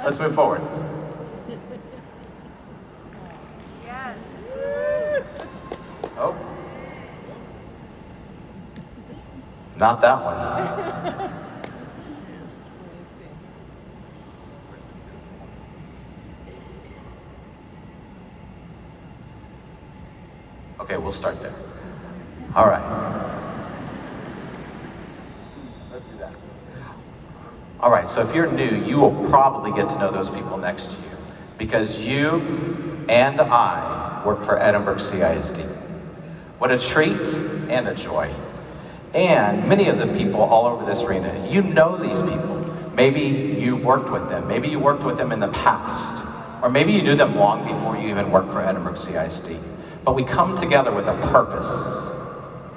Let's move forward. Yes. Oh. Not that one. Okay, we'll start there. All right. Let's do that. All right, so if you're new, you will probably get to know those people next to you because you and I work for Edinburgh CISD. What a treat and a joy. And many of the people all over this arena, you know these people. Maybe you've worked with them. Maybe you worked with them in the past. Or maybe you knew them long before you even worked for Edinburgh CISD. But we come together with a purpose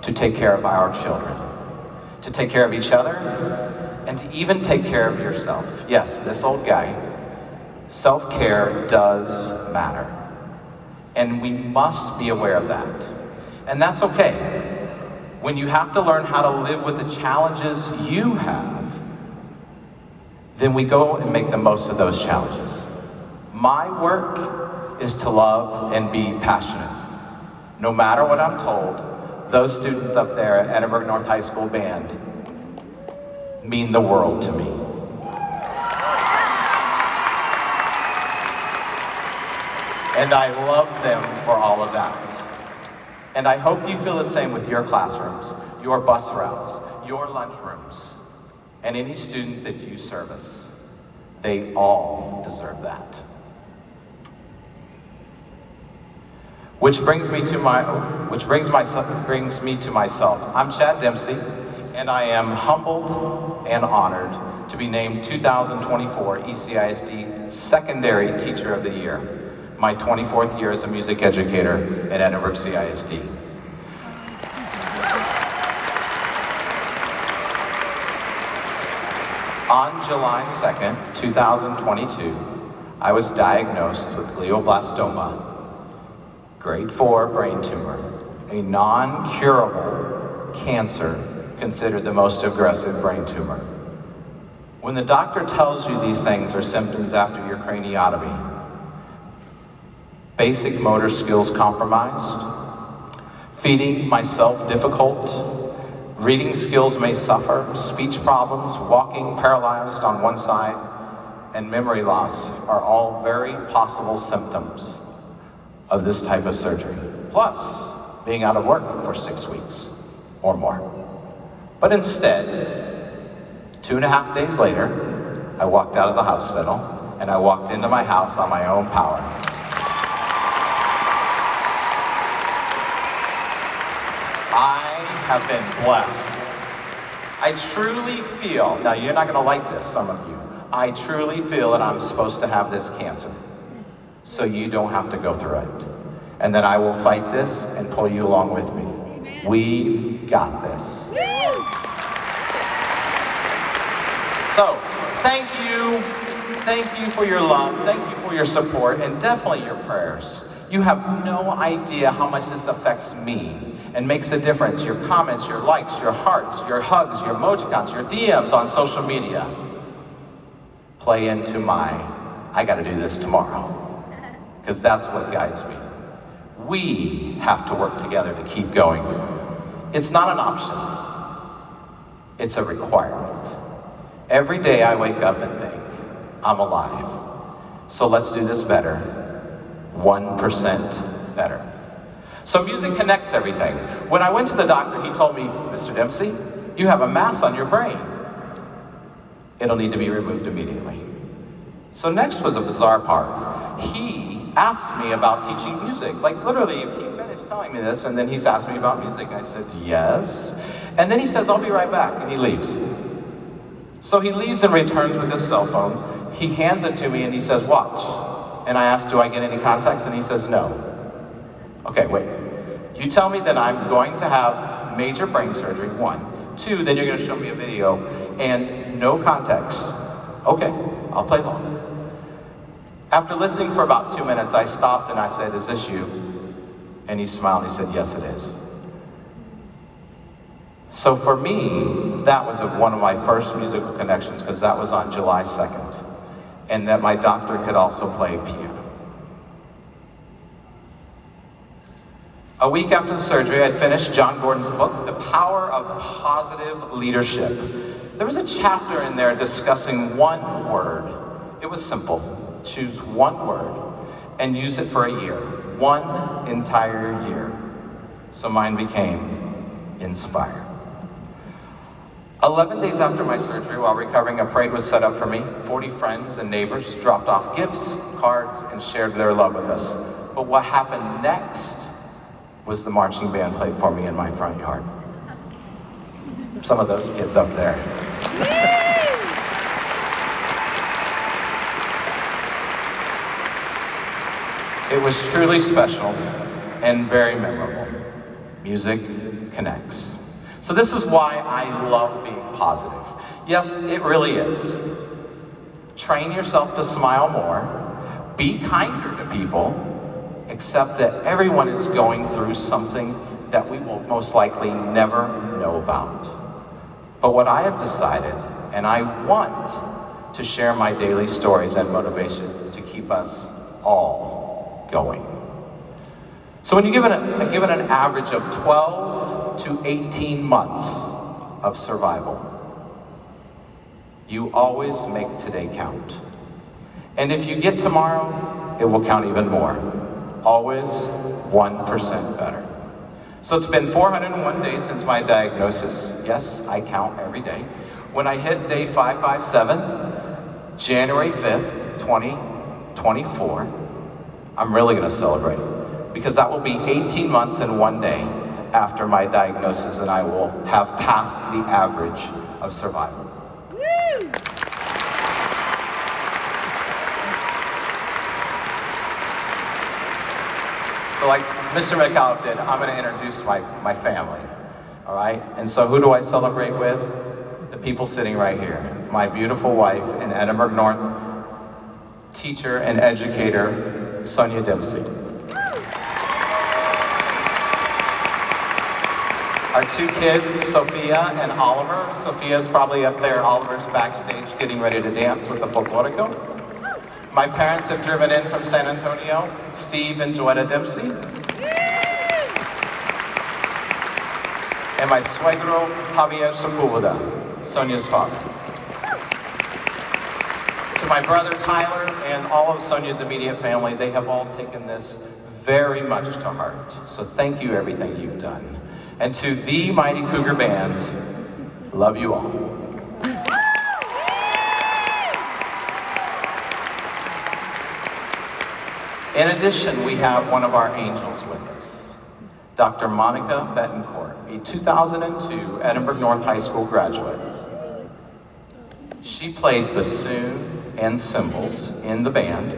to take care of our children, to take care of each other, and to even take care of yourself. Yes, this old guy, self-care does matter. And we must be aware of that. And that's okay. When you have to learn how to live with the challenges you have, then we go and make the most of those challenges. My work is to love and be passionate. No matter what I'm told, those students up there at Edinburgh North High School Band mean the world to me. And I love them for all of that. And I hope you feel the same with your classrooms, your bus routes, your lunchrooms, and any student that you service. They all deserve that. Which brings me to myself. I'm Chad Dempsey, and I am humbled and honored to be named 2024 ECISD Secondary Teacher of the Year, my 24th year as a music educator at Edinburgh CISD. On July 2nd, 2022, I was diagnosed with glioblastoma, grade 4 brain tumor, a non-curable cancer considered the most aggressive brain tumor. When the doctor tells you these things are symptoms after your craniotomy, basic motor skills compromised, feeding myself difficult, reading skills may suffer, speech problems, walking paralyzed on one side, and memory loss are all very possible symptoms of this type of surgery, plus being out of work for 6 weeks or more. But instead, 2.5 days later, I walked out of the hospital and I walked into my house on my own power. I have been blessed. I truly feel, now you're not gonna like this, some of you, I truly feel that I'm supposed to have this cancer, so you don't have to go through it. And then I will fight this and pull you along with me. Amen. We've got this. Woo! So, thank you for your love, thank you for your support, and definitely your prayers. You have no idea how much this affects me and makes a difference. Your comments, your likes, your hearts, your hugs, your emojicons, your DMs on social media play into my, I gotta do this tomorrow, because that's what guides me. We have to work together to keep going. It's not an option, it's a requirement. Every day I wake up and think, I'm alive. So let's do this better, 1% better. So music connects everything. When I went to the doctor, he told me, Mr. Dempsey, you have a mass on your brain. It'll need to be removed immediately. So next was a bizarre part. He asked me about teaching music. Like literally, he finished telling me this, and then he's asked me about music. And I said, yes. And then he says, I'll be right back, and he leaves. So he leaves and returns with his cell phone. He hands it to me and he says, watch. And I asked, do I get any context? And he says, no. Okay, wait. You tell me that I'm going to have major brain surgery, 1. 2, then you're gonna show me a video and no context. Okay, I'll play along. After listening for about 2 minutes, I stopped and I said, is this you? And he smiled and he said, yes, it is. So for me, that was one of my first musical connections because that was on July 2nd. and that my doctor could also play piano. A week after the surgery, I'd finished John Gordon's book, The Power of Positive Leadership. There was a chapter in there discussing one word. It was simple. Choose one word and use it for a year. One entire year. So mine became inspire. 11 days after my surgery, while recovering, a parade was set up for me. 40 friends and neighbors dropped off gifts, cards, and shared their love with us. But what happened next was the marching band played for me in my front yard. Some of those kids up there. It was truly special and very memorable. Music connects. So this is why I love being positive. Yes, it really is. Train yourself to smile more. Be kinder to people. Accept that everyone is going through something that we will most likely never know about. But what I have decided, and I want to share my daily stories and motivation to keep us all going. So when you give it an average of 12 to 18 months of survival, you always make today count. And if you get tomorrow, it will count even more. Always 1% better. So it's been 401 days since my diagnosis. Yes, I count every day. When I hit day 557, January 5th, 2024, I'm really gonna celebrate because that will be 18 months and 1 day after my diagnosis, and I will have passed the average of survival. Woo! So like Mr. McAuliffe did, I'm gonna introduce my family, all right? And so who do I celebrate with? The people sitting right here. My beautiful wife in Edinburgh North, teacher and educator, Sonia Dempsey. Our two kids, Sophia and Oliver. Sophia's probably up there, Oliver's backstage getting ready to dance with the Folklorico. My parents have driven in from San Antonio, Steve and Joetta Dempsey. And my suegro, Javier Sepulveda, Sonia's father. To my brother Tyler and all of Sonia's immediate family, they have all taken this very much to heart. So thank you everything you've done. And to the Mighty Cougar Band, love you all. In addition, we have one of our angels with us, Dr. Monica Betancourt, a 2002 Edinburgh North High School graduate. She played bassoon and cymbals in the band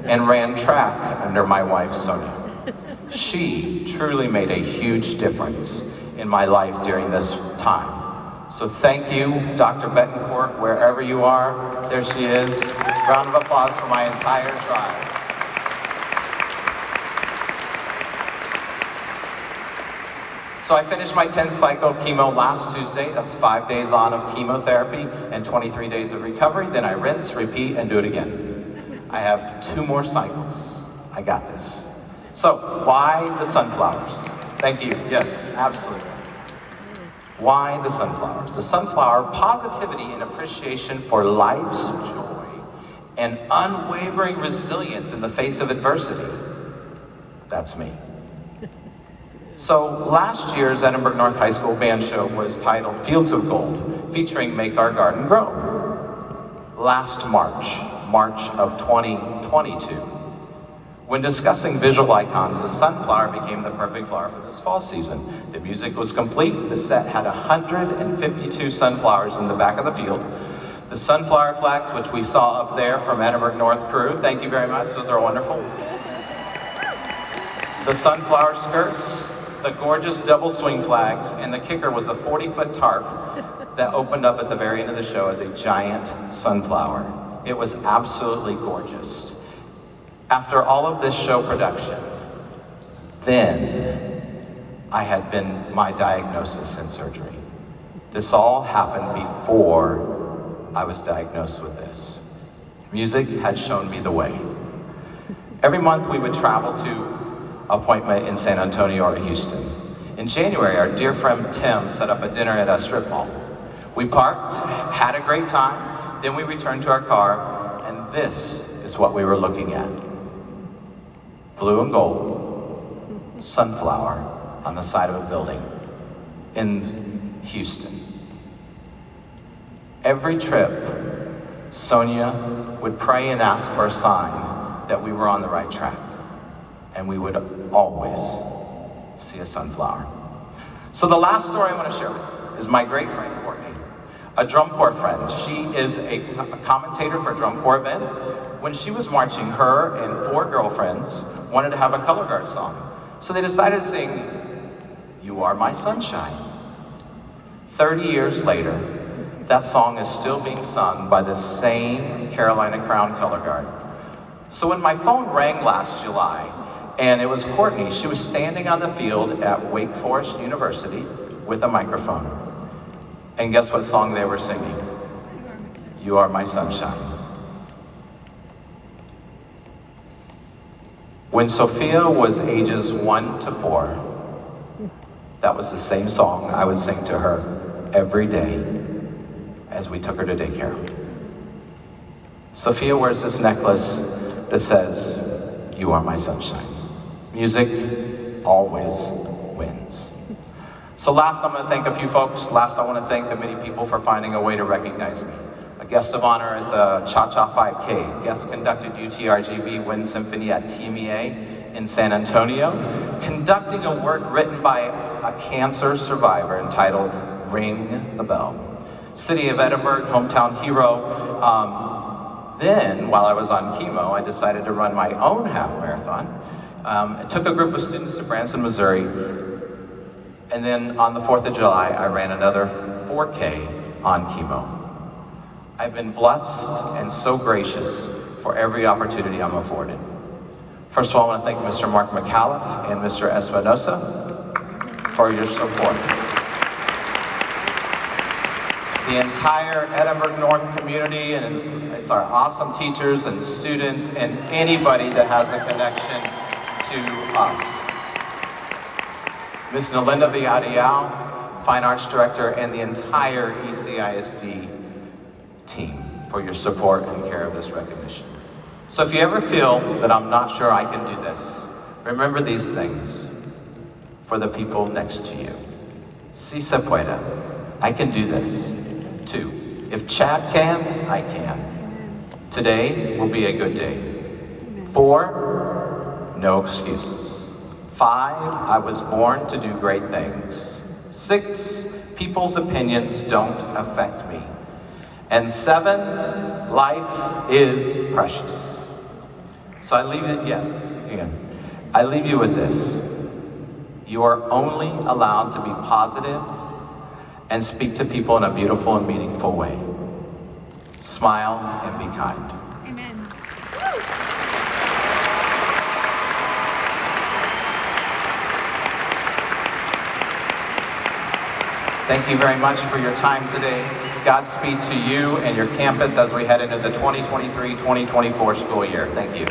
and ran track under my wife, Sonia. She truly made a huge difference in my life during this time. So thank you, Dr. Betancourt, wherever you are. There she is. Round of applause for my entire tribe. So I finished my 10th cycle of chemo last Tuesday. That's 5 days on of chemotherapy and 23 days of recovery. Then I rinse, repeat, and do it again. I have 2 more cycles. I got this. So why the sunflowers? Thank you. Yes, absolutely. Why the sunflowers? The sunflower, positivity and appreciation for life's joy and unwavering resilience in the face of adversity. That's me. So last year's Edinburgh North High School band show was titled Fields of Gold, featuring Make Our Garden Grow. Last March of 2022, when discussing visual icons, the sunflower became the perfect flower for this fall season. The music was complete. The set had 152 sunflowers in the back of the field. The sunflower flags, which we saw up there from Edinburgh North crew, thank you very much, those are wonderful. The sunflower skirts, the gorgeous double swing flags, and the kicker was a 40-foot tarp that opened up at the very end of the show as a giant sunflower. It was absolutely gorgeous. After all of this show production, then I had been my diagnosis and surgery. This all happened before I was diagnosed with this. Music had shown me the way. Every month we would travel to appointment in San Antonio or Houston. In January, our dear friend Tim set up a dinner at a strip mall. We parked, had a great time, then we returned to our car, and this is what we were looking at. Blue and gold, sunflower on the side of a building in Houston. Every trip, Sonia would pray and ask for a sign that we were on the right track, and we would always see a sunflower. So the last story I want to share with you is my great friend Courtney, a drum corps friend. She is a commentator for a drum corps event. When she was marching, her and 4 girlfriends wanted to have a color guard song. So they decided to sing, "You Are My Sunshine." 30 years later, that song is still being sung by the same Carolina Crown Color Guard. So when my phone rang last July, and it was Courtney, she was standing on the field at Wake Forest University with a microphone. And guess what song they were singing? "You Are My Sunshine." When Sophia was ages 1 to 4, that was the same song I would sing to her every day as we took her to daycare. Sophia wears this necklace that says, "You are my sunshine." Music always wins. So last, I'm going to thank a few folks. Last, I want to thank the many people for finding a way to recognize me. A guest of honor at the Cha-Cha 5K, guest conducted UTRGV Wind Symphony at TMEA in San Antonio, conducting a work written by a cancer survivor entitled "Ring the Bell." City of Edinburgh, hometown hero. Then, while I was on chemo, I decided to run my own half marathon. I took a group of students to Branson, Missouri, and then on the 4th of July, I ran another 4K on chemo. I've been blessed and so gracious for every opportunity I'm afforded. First of all, I want to thank Mr. Mark McAuliffe and Mr. Espinosa for your support. The entire Edinburgh North community, and it's our awesome teachers and students and anybody that has a connection to us. Ms. Nalinda Viadiao, Fine Arts Director, and the entire ECISD team for your support and care of this recognition. So if you ever feel that I'm not sure I can do this, remember these things for the people next to you. Si se puede. I can do this too. If Chad can, I can. Today will be a good day. 4, no excuses. 5, I was born to do great things. 6, people's opinions don't affect me. And 7, life is precious. So I leave it, yes, again. I leave you with this. You are only allowed to be positive and speak to people in a beautiful and meaningful way. Smile and be kind. Amen. Thank you very much for your time today. Godspeed to you and your campus as we head into the 2023-2024 school year. Thank you.